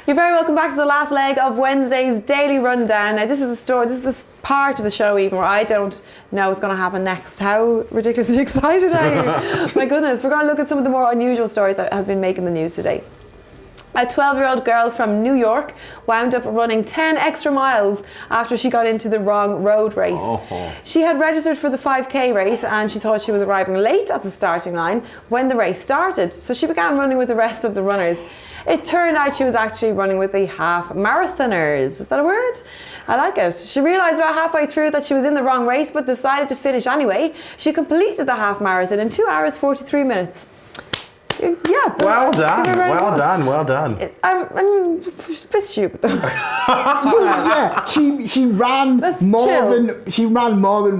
You're very welcome back to the last leg of Wednesday's Daily Rundown. Now, this is the story, this is the part of the show even where I don't know what's going to happen next. How ridiculously excited are you? My goodness, we're going to look at some of the more unusual stories that have been making the news today. A 12-year-old girl from New York wound up running 10 extra miles after she got into the wrong road race. Oh. She had registered for the 5K race and she thought she was arriving late at the starting line when the race started. So she began running with the rest of the runners. It turned out she was actually running with the half marathoners. Is that a word? I like it. She realised about halfway through that she was in the wrong race but decided to finish anyway. She completed the half marathon in 2 hours 43 minutes. Yeah. Well done. I'm a bit stupid. Yeah, she ran more than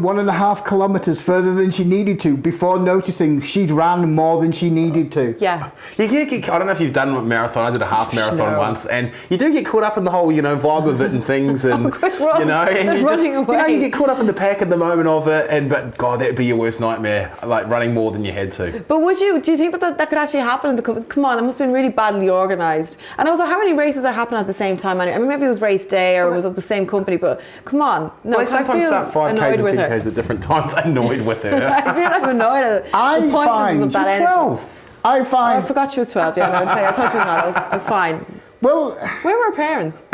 1.5 kilometres further than she needed to before noticing she'd ran more than she needed to. Yeah. I don't know if you've done a marathon. I did a half marathon once, and you do get caught up in the whole, vibe of it and things, and quick run, and running away. You get caught up in the pack at the moment of it, but God, that'd be your worst nightmare, like running more than you had to. But do you think that could actually happen in the come on, it must have been really badly organised. And also, how many races are happening at the same time? I mean, maybe it was race day or it was of the same company, but come on. No, they sometimes start 5Ks and 10Ks at different times. Annoyed with her. I feel like I'm annoyed at it. I'm fine. She's 12. I'm fine. Oh, I forgot she was 12. Yeah, I thought she was not. I'm fine. Well, where were her parents?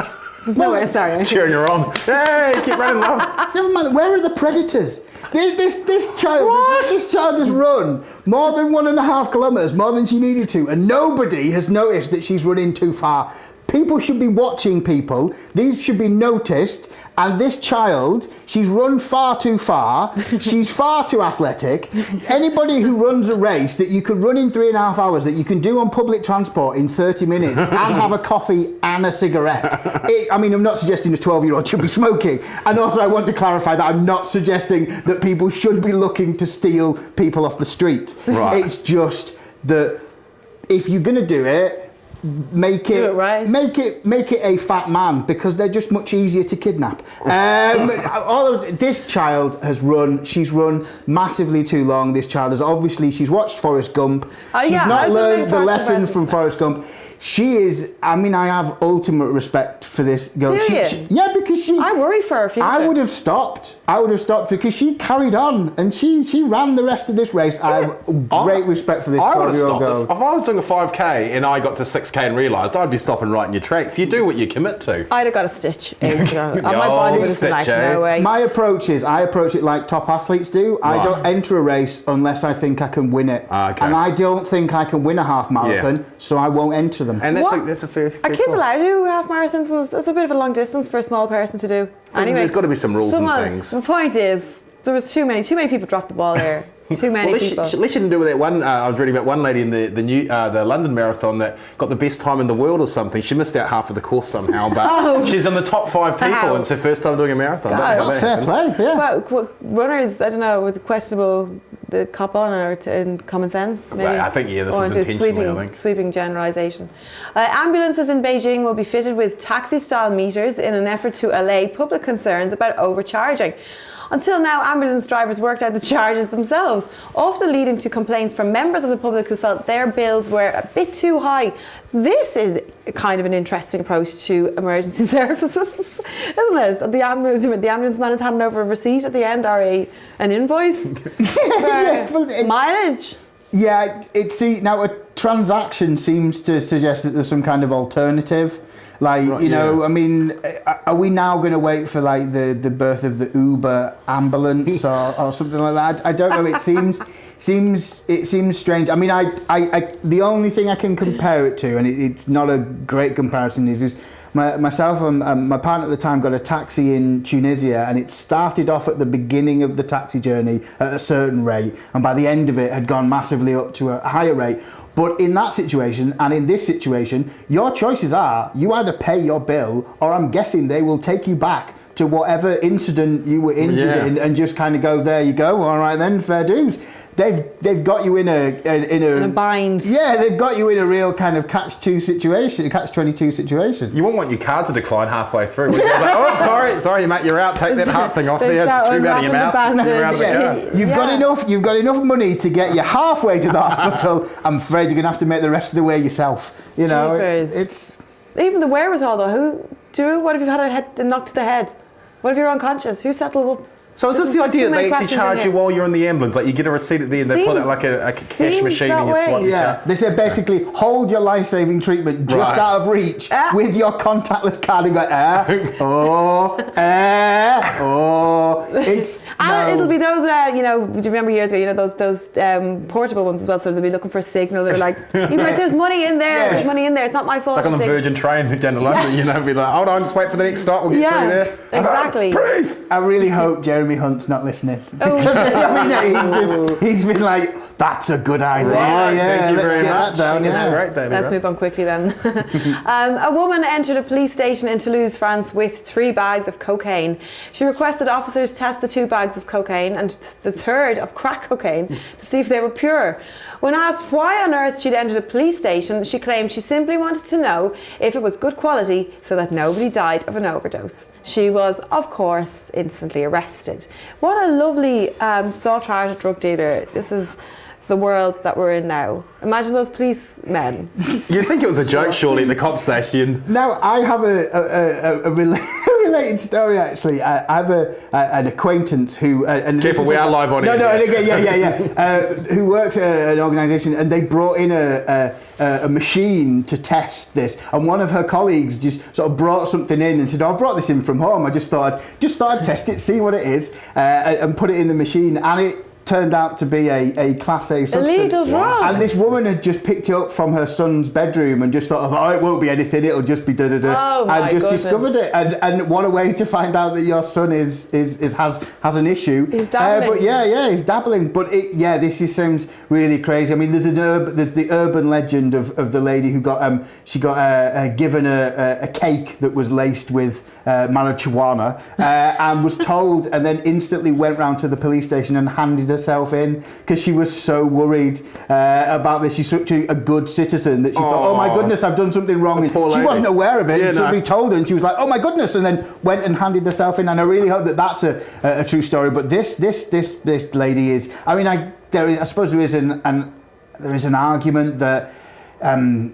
Sorry. Cheering her on. Hey, keep running, love. Never mind. Where are the predators? This child has run more than 1.5 kilometres, more than she needed to, and nobody has noticed that she's running too far. People should be watching people. These should be noticed. And this child, she's run far too far. She's far too athletic. Anybody who runs a race that you could run in 3.5 hours, that you can do on public transport in 30 minutes and have a coffee and a cigarette. I'm not suggesting a 12-year-old should be smoking. And also I want to clarify that I'm not suggesting that people should be looking to steal people off the street. Right. It's just that if you're going to do it, make it a fat man, because they're just much easier to kidnap. This child has run. She's run massively too long. This child has she's watched Forrest Gump. She's not learned the lesson from Forrest Gump. She is. I have ultimate respect for this girl. Do you? Yeah, because I worry for her future. I would have stopped because she carried on and she ran the rest of this race. I have great respect for this 12-year-old girl. If I was doing a 5K and I got to 6K and realised, I'd be stopping right in your tracks. You do what you commit to. I'd have got a stitch ages ago. My body would have been like, no way. My approach is, I approach it like top athletes do. I don't enter a race unless I think I can win it. Okay. And I don't think I can win a half marathon, so I won't enter them. And that's a fair Are kids allowed to do half marathons? That's a bit of a long distance for a small person to do. Anyway, there's got to be some rules and things. The point is, there was too many people dropped the ball there. Too many people. At least she didn't do with that one. I was reading about one lady in the London Marathon that got the best time in the world or something. She missed out half of the course somehow, but she's in the top 5 people, and it's her first time doing a marathon. Fair play, yeah. Well, runners, I don't know, with questionable the cop on or in common sense, maybe. Right, I think this was intentional. Sweeping generalisation. Ambulances in Beijing will be fitted with taxi-style meters in an effort to allay public concerns about overcharging. Until now, ambulance drivers worked out the charges themselves, often leading to complaints from members of the public who felt their bills were a bit too high. This is kind of an interesting approach to emergency services, isn't it? The ambulance man has handed over a receipt at the end, or an invoice for mileage. Yeah, now a transaction seems to suggest that there's some kind of alternative. Like, are we now going to wait for like the birth of the Uber ambulance or something like that? I don't know. It seems strange. I the only thing I can compare it to, and it's not a great comparison, is myself and my partner at the time got a taxi in Tunisia, and it started off at the beginning of the taxi journey at a certain rate, and by the end of it had gone massively up to a higher rate. But in that situation and in this situation, your choices are you either pay your bill, or I'm guessing they will take you back to whatever incident you were injured in and just kind of go, there you go, all right then, fair dues. They've got you in a bind. Yeah, they've got you in a real kind of catch-22 situation. You wouldn't want your card to decline halfway through. Like, oh, sorry, mate, you're out. Take that heart thing off there. It's too out of your mouth. You've got enough money to get you halfway to the hospital. I'm afraid you're going to have to make the rest of the way yourself. You know, it's Even the wherewithal though. What if you've had a knock to the head? What if you're unconscious? Who settles up? So is this the idea that they actually charge you while you're in the ambulance? Like you get a receipt at the end, they put out like a cash machine and you swap. Yeah, they said basically hold your life-saving treatment just out of reach with your contactless card and go, It's it'll be those, do you remember years ago, those portable ones as well, so they'll be looking for a signal. They're like, there's money in there, there's money in there, it's not my fault. Like on the Virgin train down to London, be like, hold on, just wait for the next stop, we'll get through there. Exactly. I really hope Jeremy Hunt's not listening. Because he's been like, that's a good idea. Thank you very much. That's great, David. Let's move on quickly then. A woman entered a police station in Toulouse, France with 3 bags of cocaine. She requested officers test the 2 bags of cocaine and the 3rd of crack cocaine to see if they were pure. When asked why on earth she'd entered a police station, she claimed she simply wanted to know if it was good quality so that nobody died of an overdose. She was, of course, instantly arrested. What a lovely, soft-hearted drug dealer. This is the world that we're in now. Imagine those policemen. You'd think it was a joke, surely, in the cop station. Now, I have a related story, actually. I have an acquaintance who... Careful, we are live on it. Who works at an organisation, and they brought in a machine to test this. And one of her colleagues just sort of brought something in and said, I brought this in from home. I just thought I'd test it, see what it is, and put it in the machine. And it turned out to be a Class A substance. Illegal drugs. And this woman had just picked it up from her son's bedroom and just thought, it won't be anything, it'll just be da-da-da. And just discovered it. And what a way to find out that your son has an issue. He's dabbling. But he's dabbling. But this sounds really crazy. I mean, there's the urban legend of the lady who got given a cake that was laced with marijuana and was told, and then instantly went round to the police station and handed herself in because she was so worried about this. She's such a good citizen that she thought, oh my goodness, I've done something wrong. And she wasn't aware of it. Somebody told her and she was like, oh my goodness, and then went and handed herself in. And I really hope that that's a true story. But this lady is, I suppose there is an argument that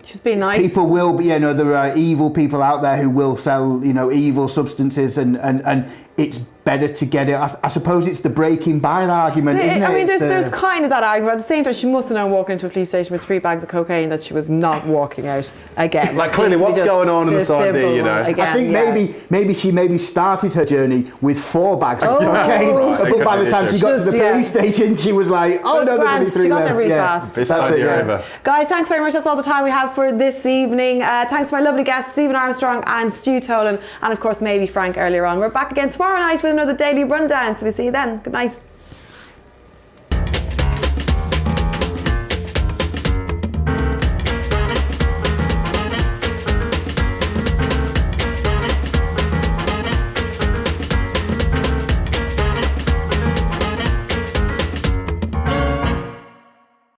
just be nice. People will be, there are evil people out there who will sell, evil substances, and it's better to get it. I suppose it's the breaking bile argument, isn't it? I mean, there's kind of that argument. At the same time, she must have known walking into a police station with 3 bags of cocaine that she was not walking out again. Like clearly, what's going on the side there, I think maybe she started her journey with 4 bags of cocaine, but by the time she got to the police station, she was like, there's only 3 She got left. there really fast. Best idea ever. Guys, thanks very much. That's all the time we have for this evening. Thanks to my lovely guests, Stephen Armstrong and Stu Tolan, and of course, maybe Frank earlier on. We're back again tomorrow night with another daily rundown, so we'll see you then. Good night.